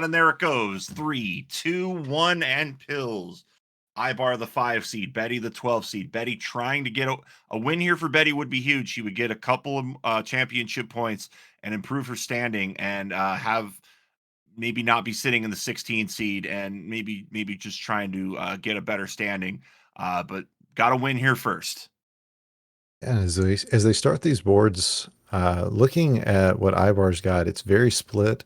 And there it goes. 3, 2, 1, and pills. Ibar the 5 seed, Betty the 12 seed. Betty trying to get a win here for Betty would be huge. She would get a couple of championship points and improve her standing and have maybe not be sitting in the 16 seed and maybe just trying to get a better standing. But got to win here first. And as they start these boards, looking at what Ivar's got, it's very split,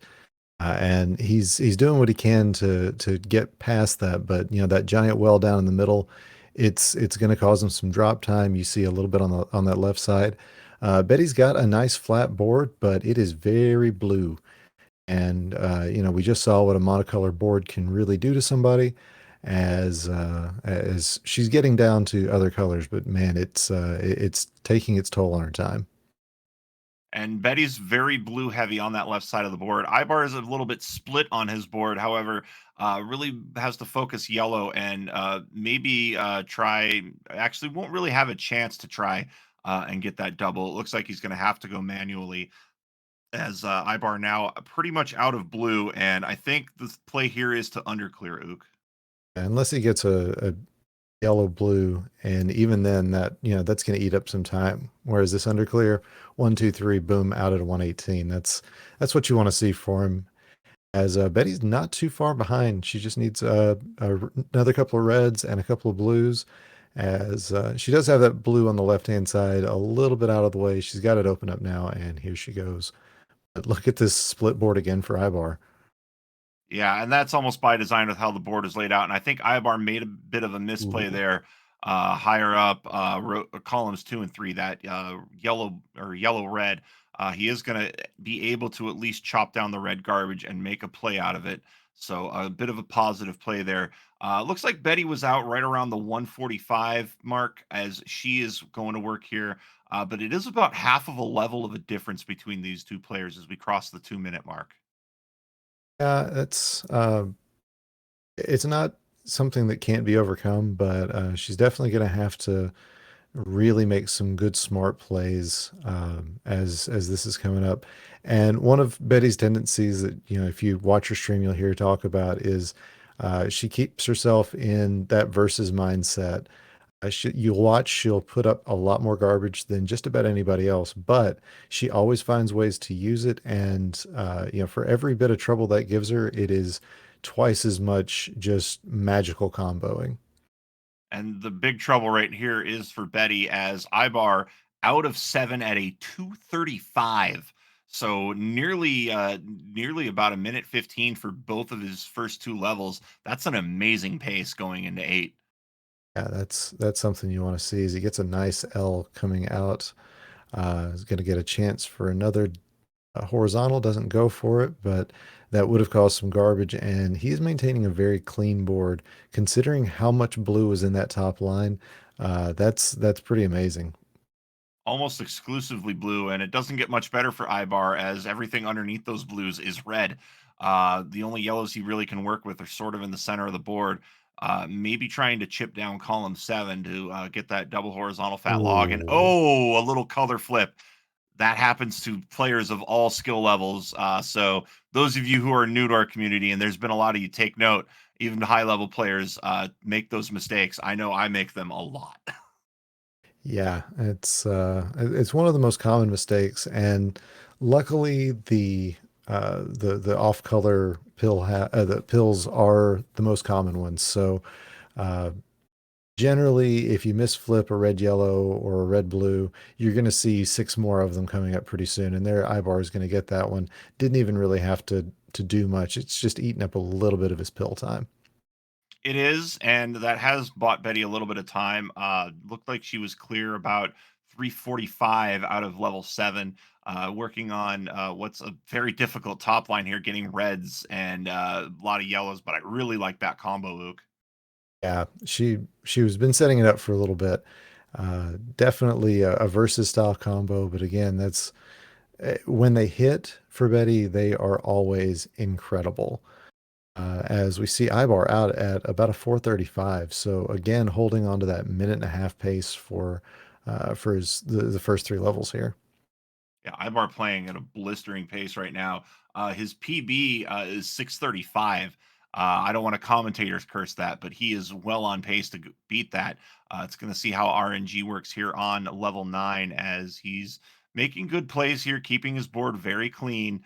and he's doing what he can to get past that. But that giant well down in the middle, it's going to cause him some drop time. You see a little bit on that left side. Betty's got a nice flat board, but it is very blue. And we just saw what a monocolor board can really do to somebody as she's getting down to other colors, but man, it's taking its toll on her time. And Betty's very blue heavy on that left side of the board. Ibar is a little bit split on his board, however, really has to focus yellow and maybe try. Actually, won't really have a chance to try and get that double. It looks like he's going to have to go manually as Ibar now pretty much out of blue. And I think the play here is to underclear Ook. Unless he gets a yellow blue, and even then that's going to eat up some time. Whereas this underclear, 1 2 3, boom, out at a 118. That's what you want to see for him. As Betty's not too far behind. She just needs another couple of reds and a couple of blues. As she does have that blue on the left-hand side a little bit out of the way. She's got it open up now, and here she goes. But look at this split board again for Ibar. Yeah, and that's almost by design with how the board is laid out. And I think Ibar made a bit of a misplay Ooh. there, higher up, columns 2 and 3. That yellow red. He is going to be able to at least chop down the red garbage and make a play out of it. So a bit of a positive play there. Looks like Betty was out right around the 145 mark as she is going to work here. But it is about half of a level of a difference between these two players as we cross the 2 minute mark. Yeah, it's not something that can't be overcome, but she's definitely going to have to really make some good smart plays as this is coming up. And one of Betty's tendencies that if you watch her stream, you'll hear her talk about is she keeps herself in that versus mindset. You'll watch, she'll put up a lot more garbage than just about anybody else, but she always finds ways to use it. And, for every bit of trouble that gives her, it is twice as much just magical comboing. And the big trouble right here is for Betty as Ibar out of 7 at a 235. So nearly about a minute 15 for both of his first two levels. That's an amazing pace going into 8. Yeah, that's something you want to see is he gets a nice L coming out. He's going to get a chance for another horizontal, doesn't go for it, but that would have caused some garbage. And he's maintaining a very clean board, considering how much blue is in that top line. That's pretty amazing. Almost exclusively blue, and it doesn't get much better for Ibar as everything underneath those blues is red. The only yellows he really can work with are sort of in the center of the board. Maybe trying to chip down column 7 to get that double horizontal fat log. And Ooh. oh, a little color flip. That happens to players of all skill levels. So those of you who are new to our community, and there's been a lot of you, take note. Even high level players make those mistakes. I know I make them a lot. Yeah, it's one of the most common mistakes, and luckily the off color the pills are the most common ones. So uh, generally, if you misflip a red yellow or a red blue, you're going to see 6 more of them coming up pretty soon, and their Ibar is going to get that one. Didn't even really have to do much. It's just eating up a little bit of his pill time. It is, and that has bought Betty a little bit of time. Looked like she was clear about 345 out of level 7, working on what's a very difficult top line here, getting reds and a lot of yellows. But I really like that combo, Luke. Yeah, she was been setting it up for a little bit. Definitely a versus style combo, but again, that's when they hit for Betty, they are always incredible. As we see Ibar out at about a 435, so again, holding on to that minute and a half pace for the first 3 levels here. Yeah, Ibar playing at a blistering pace right now. His PB is 635. I don't want to commentators curse that, but he is well on pace to beat that. It's going to see how RNG works here on level 9 as he's making good plays here, keeping his board very clean.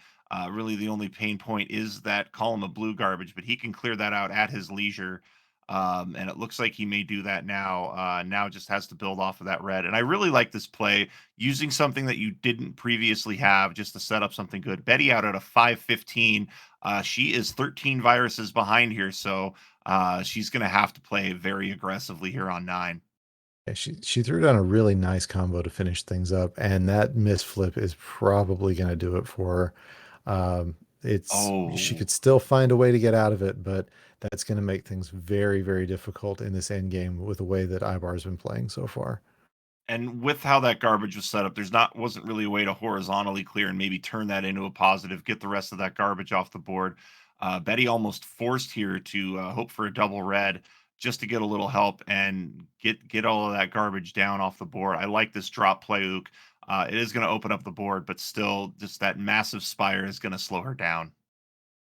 Really, the only pain point is that column of blue garbage, but he can clear that out at his leisure. And it looks like he may do that now. Now just has to build off of that red. And I really like this play using something that you didn't previously have just to set up something good. Betty out at a 515. She is 13 viruses behind here. So she's going to have to play very aggressively here on 9. Yeah, she threw down a really nice combo to finish things up, and that miss flip is probably going to do it for her. It's she Oh, could still find a way to get out of it, but that's going to make things very, very difficult in this end game with the way that Ibar's been playing so far. and with how that garbage was set up, there's not wasn't really a way to horizontally clear and maybe turn that into a positive, get the rest of that garbage off the board. Betty almost forced here to hope for a double red just to get a little help and get all of that garbage down off the board. I like this drop play, Ook. It is going to open up the board, but still, just that massive spire is going to slow her down.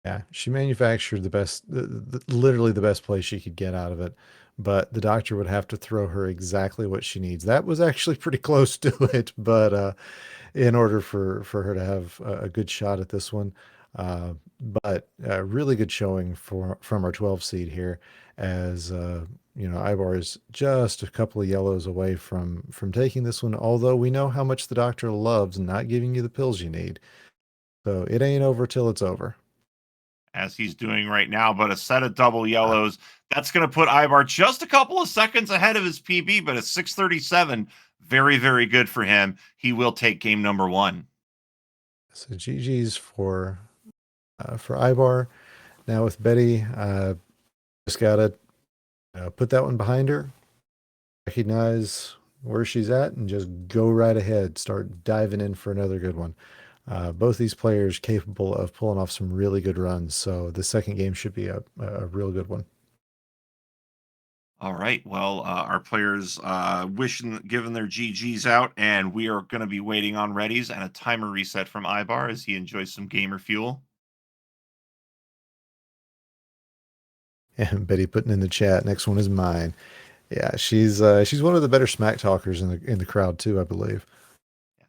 Yeah, she manufactured the best, literally the best play she could get out of it, but the doctor would have to throw her exactly what she needs. That was actually pretty close to it, but in order for her to have a good shot at this one. But really good showing for from our 12 seed here, as Ibar is just a couple of yellows away from taking this one. Although we know how much the doctor loves not giving you the pills you need, so it ain't over till it's over. As he's doing right now, but a set of double Ah, yellows. That's going to put Ibar just a couple of seconds ahead of his PB, but a 637, very, very good for him. He will take game number 1. so GG's for Ibar. Now with Betty, just gotta put that one behind her, recognize where she's at, and just go right ahead. Start diving in for another good one. Both these players capable of pulling off some really good runs, so the second game should be a real good one. All right. Well, our players wishing, giving their GGs out, and we are going to be waiting on readies and a timer reset from Ibar as he enjoys some gamer fuel. And Betty putting in the chat, next one is mine. Yeah, she's one of the better smack talkers in the crowd too, I believe.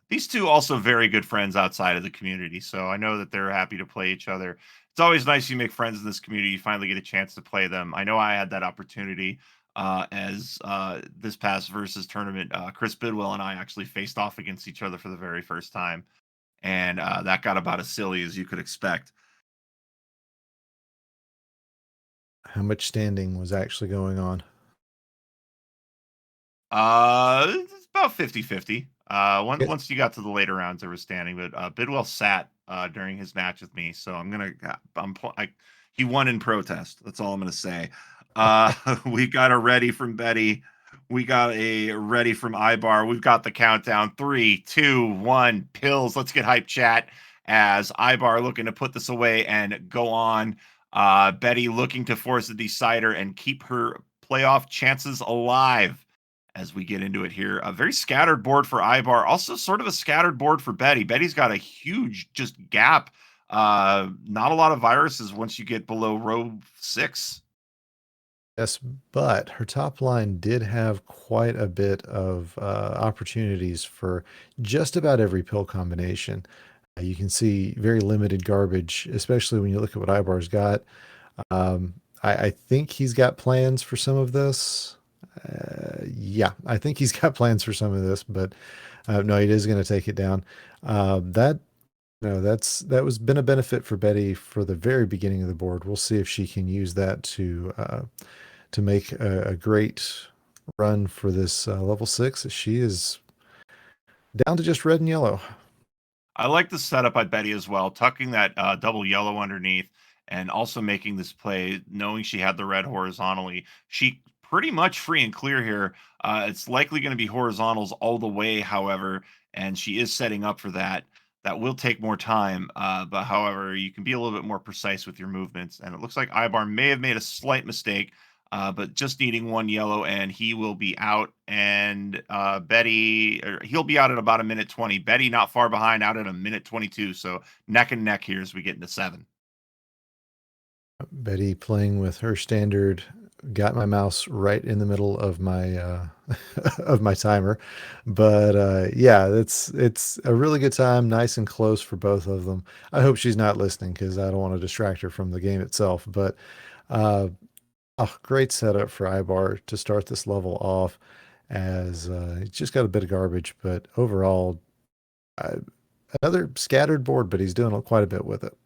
These two also very good friends outside of the community, so I know that they're happy to play each other. It's always nice you make friends in this community. You finally get a chance to play them. I know I had that opportunity as this past versus tournament. Chris Bidwell and I actually faced off against each other for the very first time, and that got about as silly as you could expect. How much standing was actually going on? It's about 50-50. Yeah. Once you got to the later rounds, there was standing, but Bidwell sat during his match with me, so he won in protest. That's all I'm gonna say. We got a ready from Betty. We got a ready from Ibar. We've got the countdown: 3, 2, 1. Pills. Let's get hype, chat. As Ibar looking to put this away and go on. Betty looking to force a decider and keep her playoff chances alive as we get into it here. A very scattered board for Ibar, also sort of a scattered board for Betty. Betty's got a huge just gap. Not a lot of viruses once you get below row 6. Yes, but her top line did have quite a bit of opportunities for just about every pill combination. You can see very limited garbage, especially when you look at what Ibar's got. I think he's got plans for some of this. Yeah, I think he's got plans for some of this, but no, he is going to take it down. That no, that was been a benefit for Betty for the very beginning of the board. We'll see if she can use that to make a great run for this level 6. She is down to just red and yellow. I like the setup by Betty as well, tucking that double yellow underneath and also making this play, knowing she had the red horizontally. She pretty much free and clear here. It's likely going to be horizontals all the way, however, and she is setting up for that. That will take more time, but however, you can be a little bit more precise with your movements. And it looks like Ibar may have made a slight mistake. but just needing one yellow, and he will be out. And he'll be out at about a minute 20. Betty not far behind, out at a minute 22. So neck and neck here as we get into seven. Betty playing with her standard, got my mouse right in the middle of my of my timer. But yeah, it's a really good time, nice and close for both of them. I hope she's not listening because I don't want to distract her from the game itself. But uh, great setup for Ibar to start this level off, as he's just got a bit of garbage, but overall, uh, another scattered board, but he's doing quite a bit with it.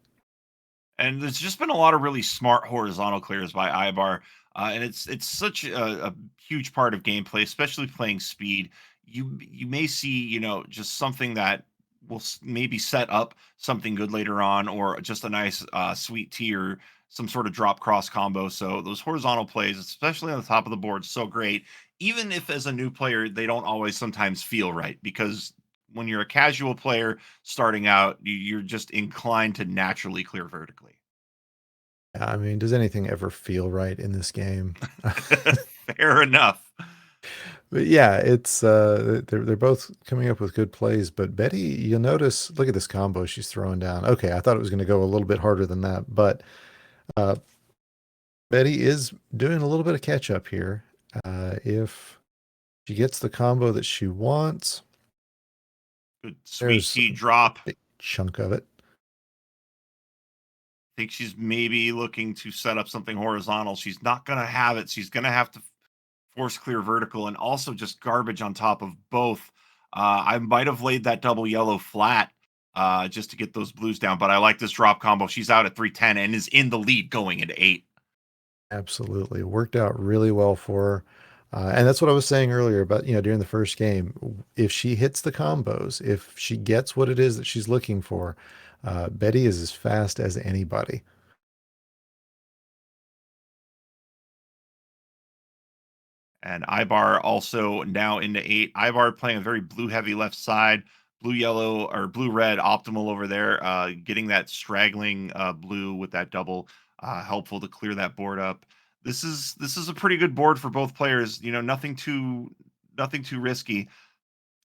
And there's just been a lot of really smart horizontal clears by Ibar, and it's such a huge part of gameplay, especially playing speed. You may see just something that will maybe set up something good later on, or just a nice sweet tea or some sort of drop cross combo. So those horizontal plays, especially on the top of the board, so great. Even if as a new player they don't always sometimes feel right, because when you're a casual player starting out, you're just inclined to naturally clear vertically. I mean, does anything ever feel right in this game? Fair enough. But yeah, it's they're both coming up with good plays, but Betty, you'll notice, look at this combo she's throwing down. Okay, I thought it was going to go a little bit harder than that, but uh, Betty is doing a little bit of catch up here. If she gets the combo that she wants, Good sweet there's tea a drop. big chunk of it. Think she's maybe looking to set up something horizontal. She's not gonna have it. She's gonna have to force clear vertical and also just garbage on top of both. I might have laid that double yellow flat just to get those blues down, but I like this drop combo. She's out at 310 and is in the lead going into eight. Absolutely. It worked out really well for her. And that's what I was saying earlier about, during the first game. If she hits the combos, if she gets what it is that she's looking for, Betty is as fast as anybody. And Ibar also now into eight. Ibar playing a very blue heavy left side, blue yellow or blue red optimal over there. Getting that straggling blue with that double, helpful to clear that board up. This is a pretty good board for both players. Nothing too risky.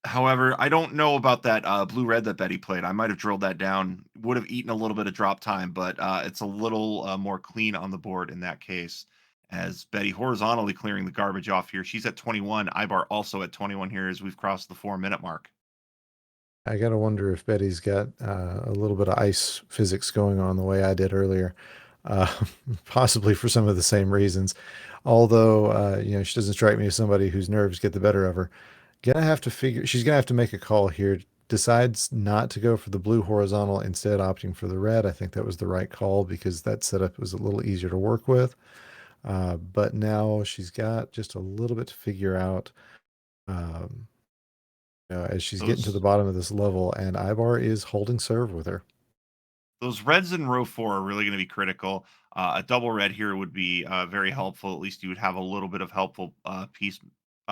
However, I don't know about that blue red that Betty played. I might have drilled that down. Would have eaten a little bit of drop time, but it's a little more clean on the board in that case. As Betty horizontally clearing the garbage off here. She's at 21. Ibar also at 21 here as we've crossed the 4 minute mark. I gotta wonder if Betty's got a little bit of ice physics going on the way I did earlier, uh, possibly for some of the same reasons. Although, she doesn't strike me as somebody whose nerves get the better of her. She's gonna have to make a call here. Decides not to go for the blue horizontal, instead opting for the red. I think that was the right call because that setup was a little easier to work with. But now she's got just a little bit to figure out. Um, as she's getting to the Those bottom of this level, and Ibar is holding serve with her. those reds in row four are really going to be critical. A double red here would be very helpful. At least you would have a little bit of helpful piece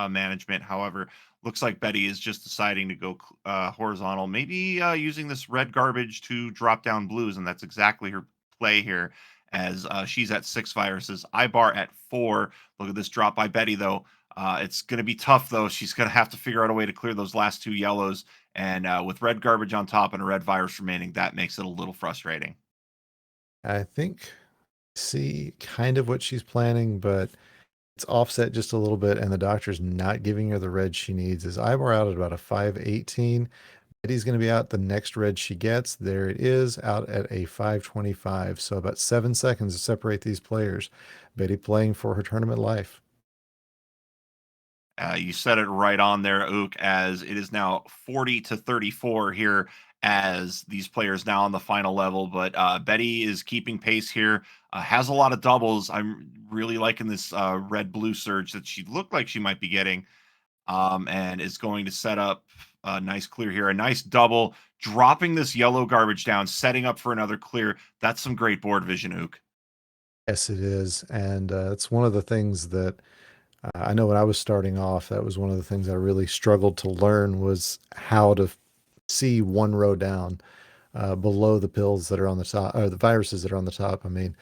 management. However, looks like Betty is just deciding to go horizontal, maybe using this red garbage to drop down blues, and that's exactly her play here. As she's at six viruses, Ibar at four. Look at this drop by Betty, though. It's going to be tough, though. She's going to have to figure out a way to clear those last two yellows. And with red garbage on top and a red virus remaining, that makes it a little frustrating. I think see kind of what she's planning, but it's offset just a little bit, and the doctor's not giving her the red she needs. Is Ibar out at about a 518? Betty's going to be out the next red she gets. There it is, out at a 525. So about 7 seconds to separate these players. Betty playing for her tournament life. You said it right on there, Ook, as it is now 40-34 here as these players now on the final level. But Betty is keeping pace here, has a lot of doubles. I'm really liking this red blue surge that she looked like she might be getting, and is going to set up a nice clear here, a nice double, dropping this yellow garbage down, setting up for another clear. That's some great board vision, Ook. Yes, it is. And it's one of the things that I know when I was starting off, that was one of the things I really struggled to learn was how to see one row down below the pills that are on the top, or the viruses that are on the top. I mean,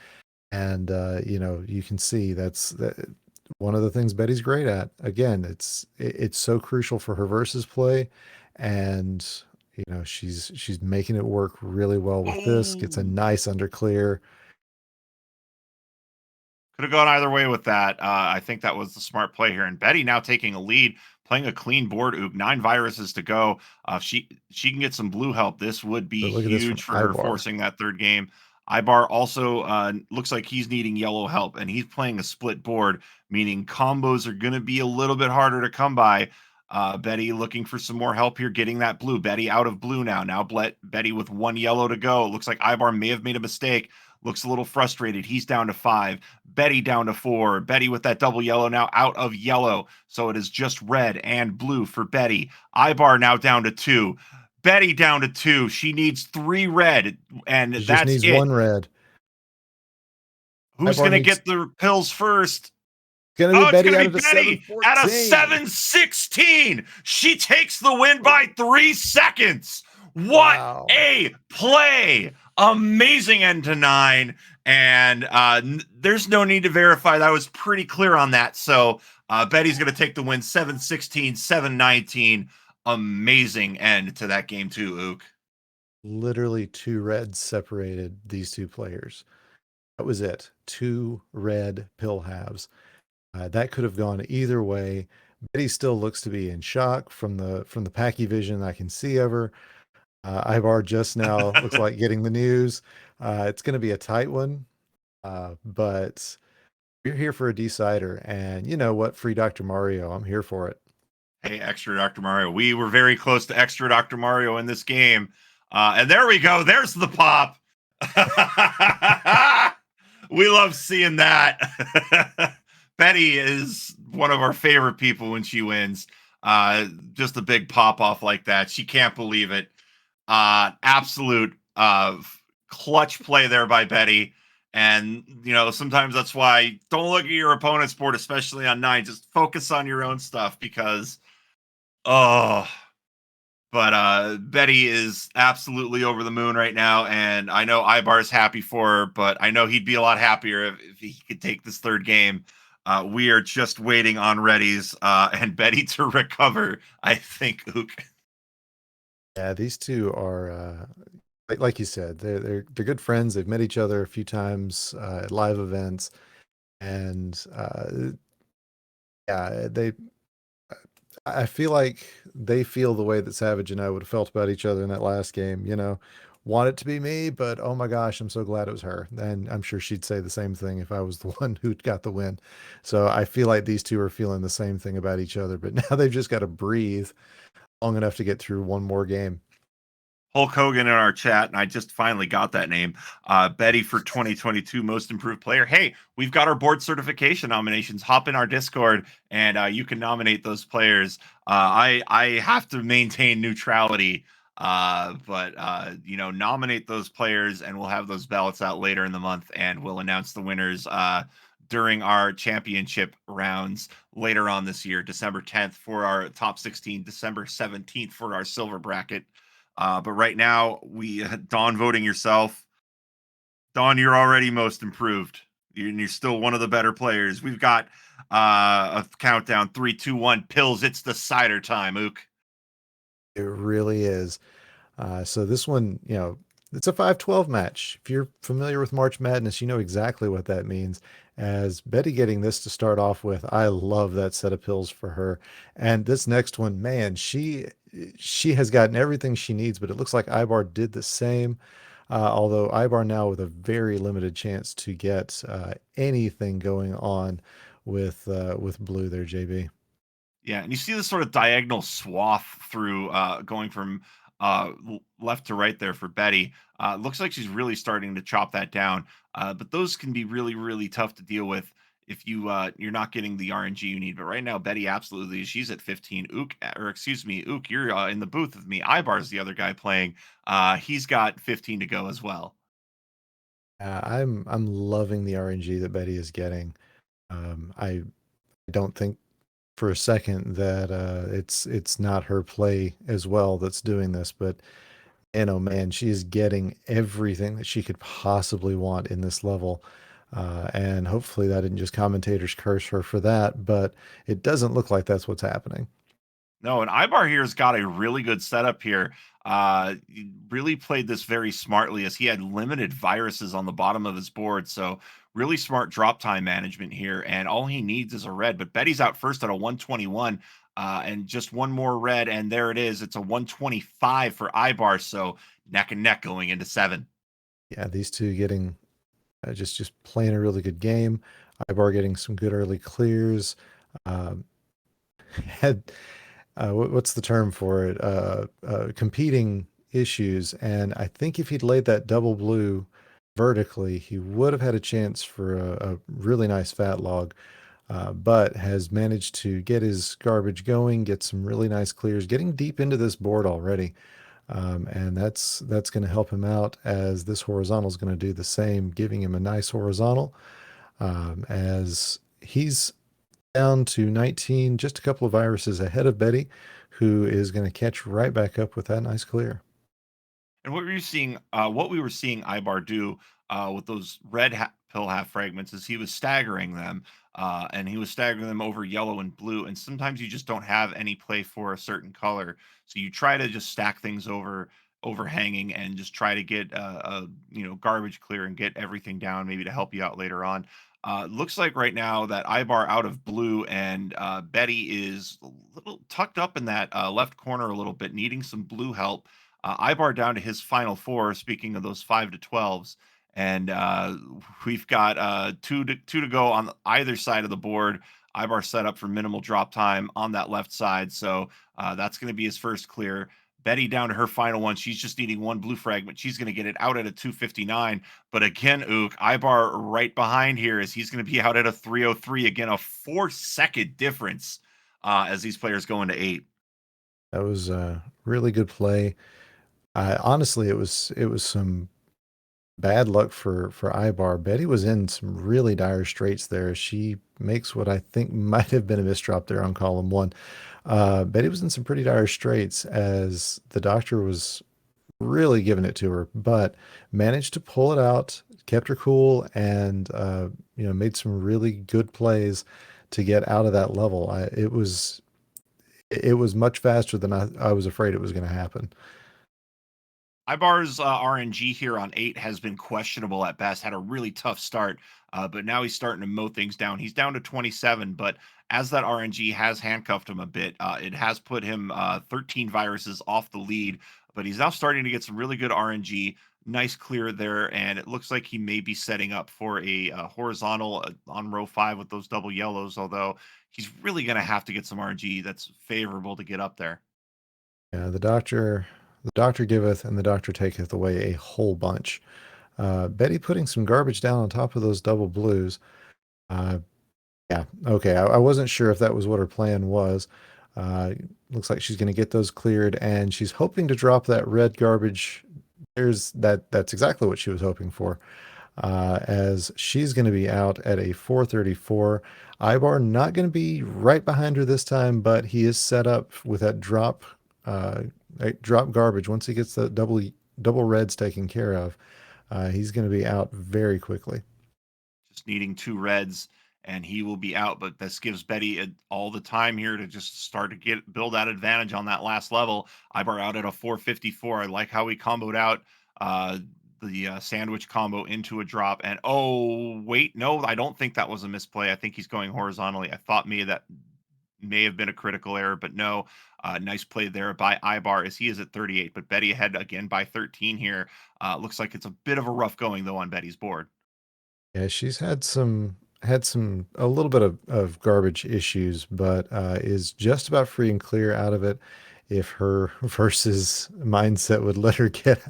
And you can see one of the things Betty's great at. Again, it's so crucial for her versus play, and she's making it work really well with this. Gets a Oh, nice underclear. could have gone either way with that. I think that was the smart play here. And Betty now taking a lead, playing a clean board. Ook, 9 viruses to go. She can get some blue help. This would be But look at this from huge for her Ibar. forcing that third game. Ibar also looks like he's needing yellow help, and he's playing a split board, meaning combos are going to be a little bit harder to come by. Betty looking for some more help here, getting that blue. Betty out of blue now. Now Betty with 1 yellow to go. It looks like Ibar may have made a mistake. Looks a little frustrated. He's down to 5. Betty down to 4. Betty with that double yellow now out of yellow. So it is just red and blue for Betty. Ibar now down to 2. Betty down to 2. She needs 3 red, and She just that's needs it. one red. Who's Ibar going to needs get the pills first? gonna be Oh, it's Betty going to out be of a Betty at a 714. 7:16. She takes the win by 3 seconds. What Wow. a play! Amazing end to 9. And there's no need to verify. That was pretty clear on that. So Betty's going to take the win 7:16, 7:19. Amazing end to that game, too, Ook. Literally two reds separated these two players. That was it. Two red pill halves. That could have gone either way. Betty still looks to be in shock from the Packy vision I can see of her. Ivar just now looks like getting the news. It's going to be a tight one, but we're here for a decider. And you know what? Free Dr. Mario. I'm here for it. Hey, extra Dr. Mario. We were very close to extra Dr. Mario in this game. And there we go. There's the pop. We love seeing that. Betty is one of our favorite people when she wins. Just a big pop off like that. She can't believe it. Absolute clutch play there by Betty. And, sometimes that's why don't look at your opponent's board, especially on 9. Just focus on your own stuff because, oh, but Betty is absolutely over the moon right now, and I know Ibar's happy for her, but I know he'd be a lot happier if he could take this third game. We are just waiting on Reddy's and Betty to recover, I think, Ook. Yeah, these two are like you said, they're good friends. They've met each other a few times at live events, and yeah, I feel like they feel the way that Savage and I would have felt about each other in that last game. Want it to be me, but oh my gosh, I'm so glad it was her. And I'm sure she'd say the same thing if I was the one who got the win. So I feel like these two are feeling the same thing about each other, but now they've just got to breathe long enough to get through one more game. Hulk Hogan in our chat, and I just finally got that name. Betty for 2022 Most Improved Player. Hey, we've got our board certification nominations. Hop in our Discord, and you can nominate those players. I have to maintain neutrality, but nominate those players, and we'll have those ballots out later in the month, and we'll announce the winners during our championship rounds later on this year. December 10th for our top 16, December 17th for our silver bracket. But right now, Dawn voting yourself. Dawn, you're already most improved. You're still one of the better players. We've got a countdown: 3, 2, 1. Pills. It's decider time. Ook. It really is. So this one, it's a 5-12 match. If you're familiar with March Madness, you know exactly what that means. As Betty getting this to start off with, I love that set of pills for her. And this next one, man, she has gotten everything she needs, but it looks like Ibar did the same. Although Ibar now with a very limited chance to get anything going on with blue there, JB. Yeah, and you see this sort of diagonal swath through going from left to right there for Betty. Looks like she's really starting to chop that down. But those can be really, really tough to deal with if you're not getting the RNG you need. But right now, Betty absolutely she's at 15. Ook, or excuse me, Ook, you're in the booth with me. Ibar's the other guy playing. He's got 15 to go as well. I'm loving the RNG that Betty is getting. I don't think for a second that it's not her play as well that's doing this, but man, oh man, she is getting everything that she could possibly want in this level. And hopefully that didn't just commentators curse her for that, but it doesn't look like that's what's happening. No, and Ibar here's got a really good setup here. He really played this very smartly as he had limited viruses on the bottom of his board. So really smart drop time management here. And all he needs is a red. But Betty's out first at a 121. And just one more red, and there it is. It's a 125 for Ibar. So neck and neck going into seven. Yeah, these two getting just playing a really good game. Ibar getting some good early clears. Um, had what's the term for it? Competing issues. And I think if he'd laid that double blue vertically, he would have had a chance for a really nice fat log. But has managed to get his garbage going, get some really nice clears, getting deep into this board already. And that's going to help him out as this horizontal is going to do the same, giving him a nice horizontal as he's down to 19, just a couple of viruses ahead of Betty, who is going to catch right back up with that nice clear. And what we were seeing Ibar do with those pill half fragments is he was staggering them, and he was staggering them over yellow and blue. And sometimes you just don't have any play for a certain color, so you try to just stack things overhanging and just try to get garbage clear and get everything down, maybe to help you out later on. Looks like right now that Ibar out of blue and Betty is a little tucked up in that left corner a little bit, needing some blue help. Ibar down to his final four. Speaking of those 5 to 12s, and we've got two to go on either side of the board. Ibar set up for minimal drop time on that left side, so that's going to be his first clear. Betty down to her final one. She's just needing one blue fragment. She's going to get it out at a 259. But again, Ook, Ibar right behind here as he's going to be out at a 303. Again, a 4-second difference as these players go into eight. That was a really good play. Honestly, it was some bad luck for Ibar. Betty was in some really dire straits there. She makes what I think might have been a misdrop there on column one. Betty was in some pretty dire straits as the doctor was really giving it to her, but managed to pull it out, kept her cool, and made some really good plays to get out of that level. It was much faster than I was afraid it was going to happen. Ibar's RNG here on 8 has been questionable at best. Had a really tough start, but now he's starting to mow things down. He's down to 27, but as that RNG has handcuffed him a bit, it has put him 13 viruses off the lead. But he's now starting to get some really good RNG. Nice clear there, and it looks like he may be setting up for a horizontal on row 5 with those double yellows. Although he's really going to have to get some RNG that's favorable to get up there. Yeah, the doctor giveth and the doctor taketh away a whole bunch. Betty putting some garbage down on top of those double blues. Uh, yeah, okay. I wasn't sure if that was what her plan was. Uh, Looks like she's going to get those cleared, and she's hoping to drop that red garbage. That's exactly what she was hoping for. As she's going to be out at a 434. Ibar not going to be right behind her this time, but he is set up with uh, drop garbage. Once he gets the double reds taken care of, he's going to be out very quickly. Just needing 2 reds, and he will be out, but this gives Betty all the time here to just start to build that advantage on that last level. Ibar out at a 454. I like how he comboed out uh, the sandwich combo into a drop. And oh, wait, no, I don't think that was a misplay. I think he's going horizontally. I thought maybe that may have been a critical error, but no. Nice play there by Ibar as he is at 38, but Betty ahead again by 13 here. Looks like it's a bit of a rough going though on Betty's board. Yeah, she's had some a little bit of garbage issues, but is just about free and clear out of it if her versus mindset would let her get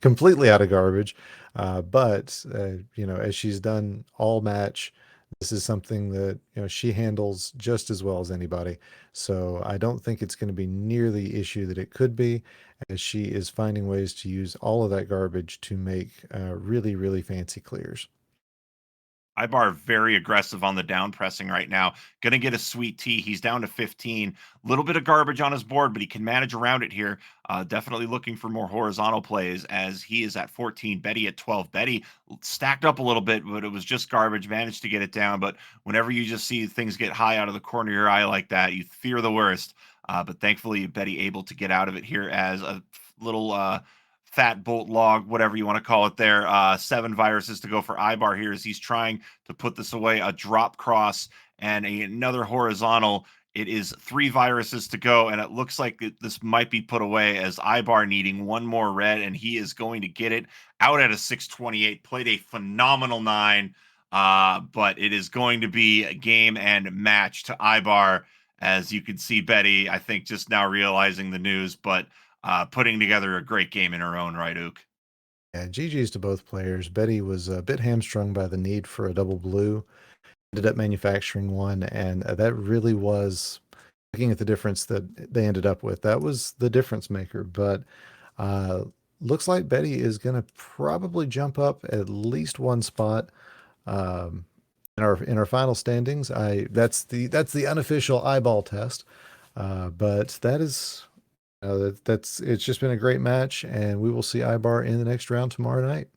completely out of garbage. But as she's done all match, this is something that she handles just as well as anybody. So I don't think it's going to be near the issue that it could be, as she is finding ways to use all of that garbage to make really, really fancy clears. Ibar very aggressive on the down pressing right now. Gonna get a sweet T. He's down to 15. Little bit of garbage on his board, but he can manage around it here. Definitely looking for more horizontal plays as he is at 14. Betty at 12. Betty stacked up a little bit, but it was just garbage. Managed to get it down. But whenever you just see things get high out of the corner of your eye like that, you fear the worst. But thankfully, Betty able to get out of it here as a little fat bolt log, whatever you want to call it there. 7 viruses to go for Ibar here as he's trying to put this away. A drop cross and another horizontal. It is 3 viruses to go, and it looks like this might be put away as Ibar needing one more red, and he is going to get it out at a 628. Played a phenomenal 9, but it is going to be a game and match to Ibar. As you can see, Betty, I think, just now realizing the news, but putting together a great game in her own right, Ook. Yeah, GG's to both players. Betty was a bit hamstrung by the need for a double blue, ended up manufacturing one, and that really was, looking at the difference that they ended up with, that was the difference maker. But uh, looks like Betty is going to probably jump up at least one spot in our final standings. That's the unofficial eyeball test, but that is it's just been a great match, and we will see Ibar in the next round tomorrow night.